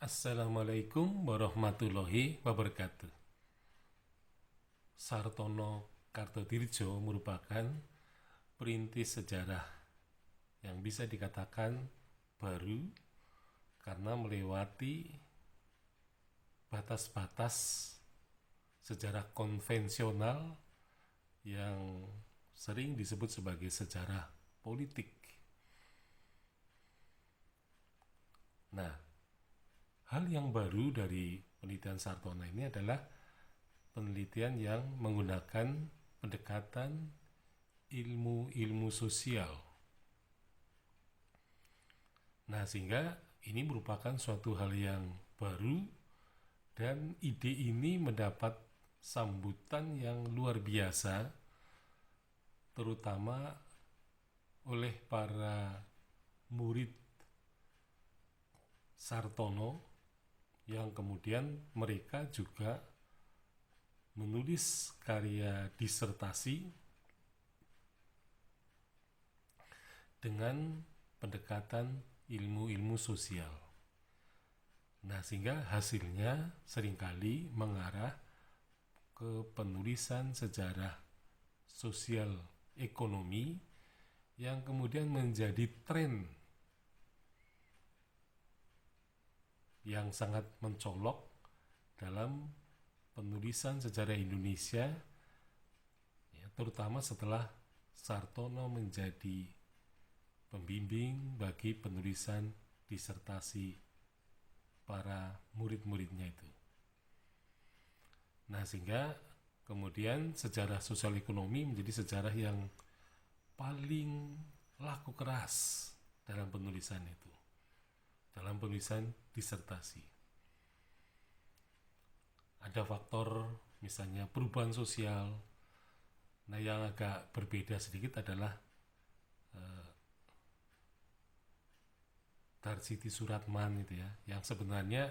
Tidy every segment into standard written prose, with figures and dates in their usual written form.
Assalamualaikum warahmatullahi wabarakatuh. Sartono Kartodirjo merupakan perintis sejarah yang bisa dikatakan baru karena melewati batas-batas sejarah konvensional yang sering disebut sebagai sejarah politik. Nah, hal yang baru dari penelitian Sartono ini adalah penelitian yang menggunakan pendekatan ilmu-ilmu sosial. Nah, sehingga ini merupakan suatu hal yang baru dan ide ini mendapat sambutan yang luar biasa, terutama oleh para murid Sartono yang kemudian mereka juga menulis karya disertasi dengan pendekatan ilmu-ilmu sosial. Nah, sehingga hasilnya seringkali mengarah ke penulisan sejarah sosial ekonomi yang kemudian menjadi tren yang sangat mencolok dalam penulisan sejarah Indonesia, ya, terutama setelah Sartono menjadi pembimbing bagi penulisan disertasi para murid-muridnya itu. Nah, sehingga kemudian sejarah sosial ekonomi menjadi sejarah yang paling laku keras dalam penulisan itu, dalam penulisan disertasi. Ada faktor misalnya perubahan sosial. Nah, yang agak berbeda sedikit adalah Darsiti Suratman itu ya, yang sebenarnya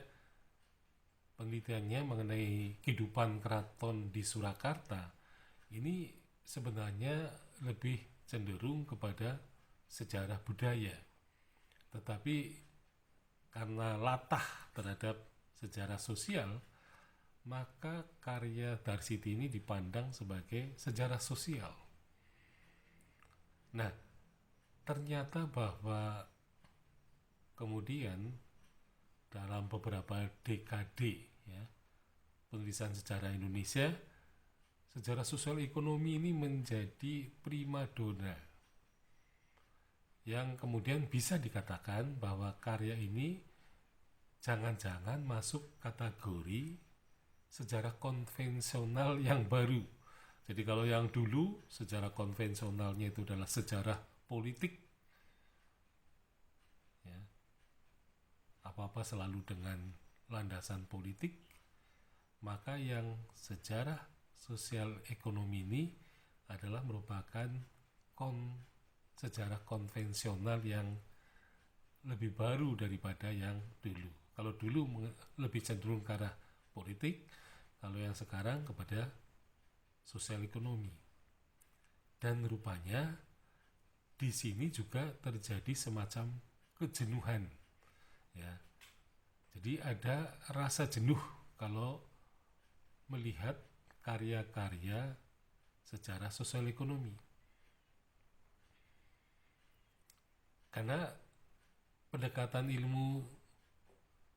penelitiannya mengenai kehidupan keraton di Surakarta ini sebenarnya lebih cenderung kepada sejarah budaya, tetapi karena latah terhadap sejarah sosial, maka karya Darsiti ini dipandang sebagai sejarah sosial. Nah, ternyata bahwa kemudian dalam beberapa dekade ya, penulisan sejarah Indonesia, sejarah sosial ekonomi ini menjadi primadona yang kemudian bisa dikatakan bahwa karya ini jangan-jangan masuk kategori sejarah konvensional yang baru. Jadi kalau yang dulu sejarah konvensionalnya itu adalah sejarah politik, ya, apa-apa selalu dengan landasan politik, maka yang sejarah sosial ekonomi ini adalah merupakan sejarah konvensional yang lebih baru daripada yang dulu. Kalau dulu lebih cenderung ke arah politik, kalau yang sekarang kepada sosial ekonomi. Dan rupanya di sini juga terjadi semacam kejenuhan, ya. Jadi ada rasa jenuh kalau melihat karya-karya sejarah sosial ekonomi. Karena pendekatan ilmu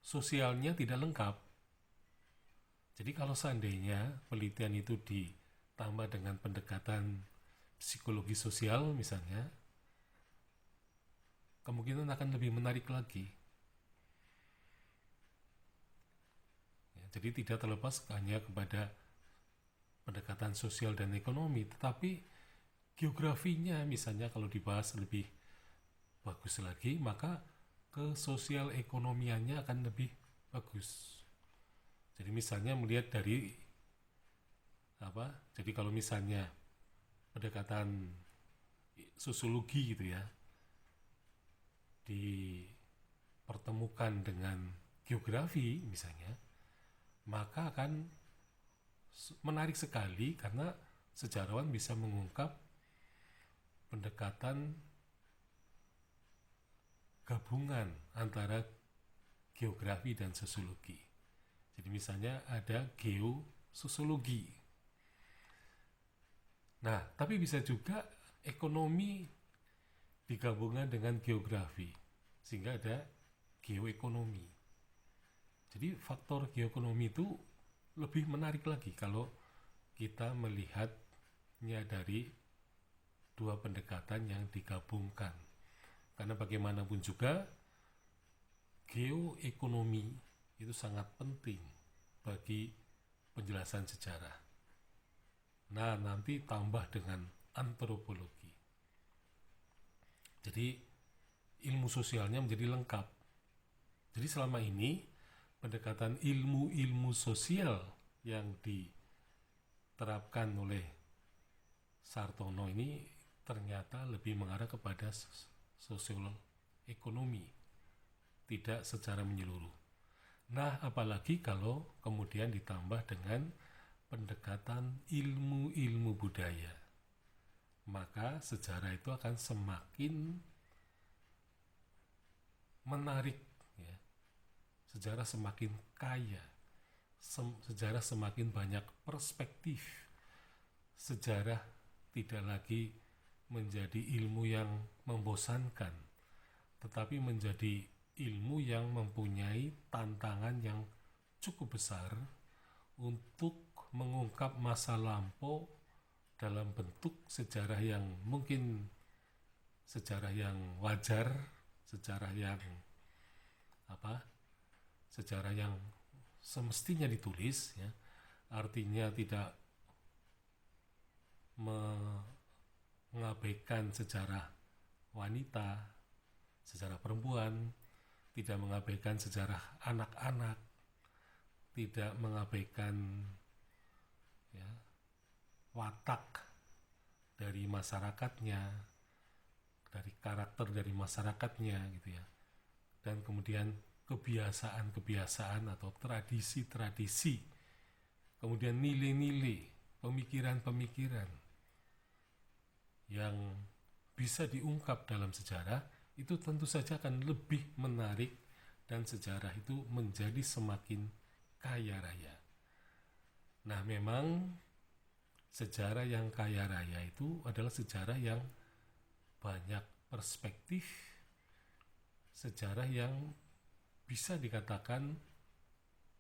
sosialnya tidak lengkap. Jadi kalau seandainya penelitian itu ditambah dengan pendekatan psikologi sosial misalnya, kemungkinan akan lebih menarik lagi. Ya, jadi tidak terlepas hanya kepada pendekatan sosial dan ekonomi, tetapi geografinya misalnya kalau dibahas lebih bagus lagi, maka ke sosial ekonomiannya akan lebih bagus. Jadi misalnya melihat dari jadi kalau misalnya pendekatan sosiologi gitu ya dipertemukan dengan geografi misalnya, maka akan menarik sekali karena sejarawan bisa mengungkap pendekatan gabungan antara geografi dan sosiologi. Jadi misalnya ada geososiologi. Nah, tapi bisa juga ekonomi digabungkan dengan geografi, sehingga ada geoekonomi. Jadi faktor geoekonomi itu lebih menarik lagi kalau kita melihatnya dari dua pendekatan yang digabungkan. Karena bagaimanapun juga geoekonomi itu sangat penting bagi penjelasan sejarah. Nah, nanti tambah dengan antropologi. Jadi ilmu sosialnya menjadi lengkap. Jadi selama ini pendekatan ilmu-ilmu sosial yang diterapkan oleh Sartono ini ternyata lebih mengarah kepada sosial ekonomi, tidak secara menyeluruh. Nah, apalagi kalau kemudian ditambah dengan pendekatan ilmu-ilmu budaya, maka sejarah itu akan semakin menarik, ya. Sejarah semakin kaya, sejarah semakin banyak perspektif. Sejarah tidak lagi menjadi ilmu yang membosankan, tetapi menjadi ilmu yang mempunyai tantangan yang cukup besar untuk mengungkap masa lampau dalam bentuk sejarah yang mungkin sejarah yang wajar, sejarah yang sejarah yang semestinya ditulis, ya. Artinya tidak mengabaikan sejarah wanita, sejarah perempuan, tidak mengabaikan sejarah anak-anak, tidak mengabaikan, ya, watak dari masyarakatnya, dari karakter dari masyarakatnya, gitu ya. Dan kemudian kebiasaan-kebiasaan atau tradisi-tradisi, kemudian nilai-nilai, pemikiran-pemikiran yang bisa diungkap dalam sejarah, itu tentu saja akan lebih menarik dan sejarah itu menjadi semakin kaya raya. Nah, memang sejarah yang kaya raya itu adalah sejarah yang banyak perspektif, sejarah yang bisa dikatakan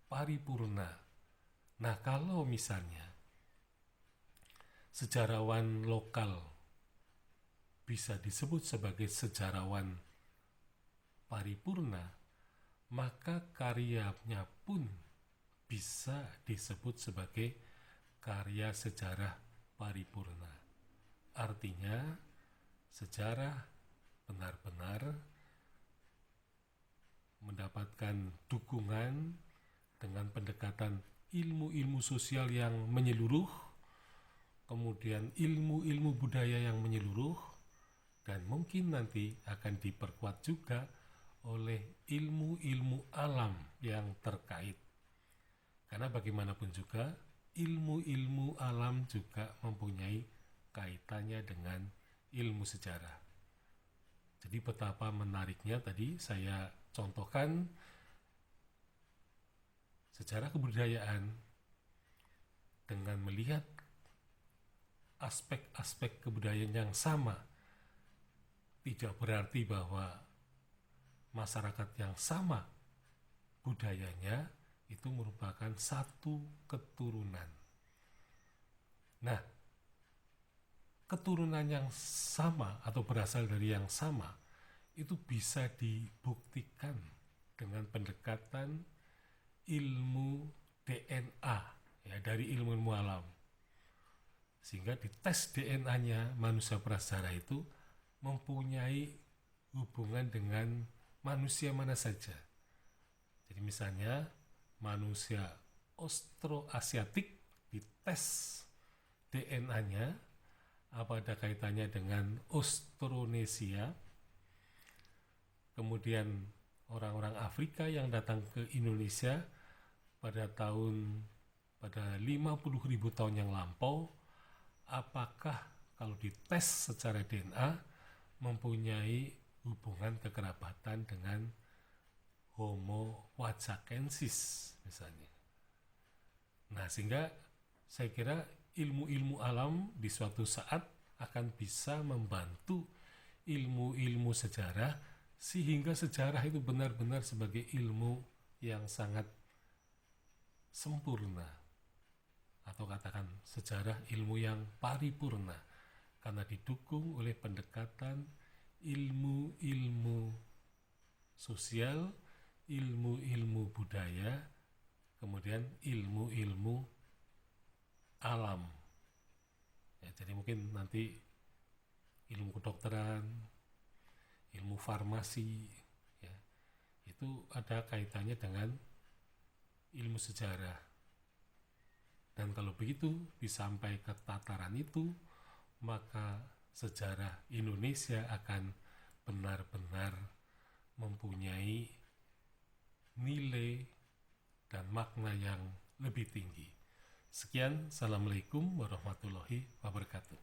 paripurna. Nah, kalau misalnya sejarawan lokal bisa disebut sebagai sejarawan paripurna, maka karyanya pun bisa disebut sebagai karya sejarah paripurna. Artinya, sejarah benar-benar mendapatkan dukungan dengan pendekatan ilmu-ilmu sosial yang menyeluruh, kemudian ilmu-ilmu budaya yang menyeluruh, dan mungkin nanti akan diperkuat juga oleh ilmu-ilmu alam yang terkait. Karena bagaimanapun juga, ilmu-ilmu alam juga mempunyai kaitannya dengan ilmu sejarah. Jadi betapa menariknya tadi saya contohkan sejarah kebudayaan dengan melihat aspek-aspek kebudayaan yang sama. Tidak berarti bahwa masyarakat yang sama budayanya itu merupakan satu keturunan. Nah, keturunan yang sama atau berasal dari yang sama itu bisa dibuktikan dengan pendekatan ilmu DNA, ya, dari ilmu alam. Sehingga di tes DNA-nya manusia prasejarah itu mempunyai hubungan dengan manusia mana saja. Jadi misalnya manusia Austroasiatik di tes DNA-nya apa ada kaitannya dengan Austronesia. Kemudian orang-orang Afrika yang datang ke Indonesia pada 50.000 tahun yang lampau, apakah kalau dites secara DNA mempunyai hubungan kekerabatan dengan Homo wacakensis misalnya. Nah, sehingga saya kira ilmu-ilmu alam di suatu saat akan bisa membantu ilmu-ilmu sejarah, sehingga sejarah itu benar-benar sebagai ilmu yang sangat sempurna, atau katakan sejarah ilmu yang paripurna, karena didukung oleh pendekatan ilmu-ilmu sosial, ilmu-ilmu budaya, kemudian ilmu-ilmu alam. Ya, jadi mungkin nanti ilmu kedokteran, ilmu farmasi, ya, itu ada kaitannya dengan ilmu sejarah. Dan kalau begitu disampai ke tataran itu, maka sejarah Indonesia akan benar-benar mempunyai nilai dan makna yang lebih tinggi. Sekian, Assalamualaikum warahmatullahi wabarakatuh.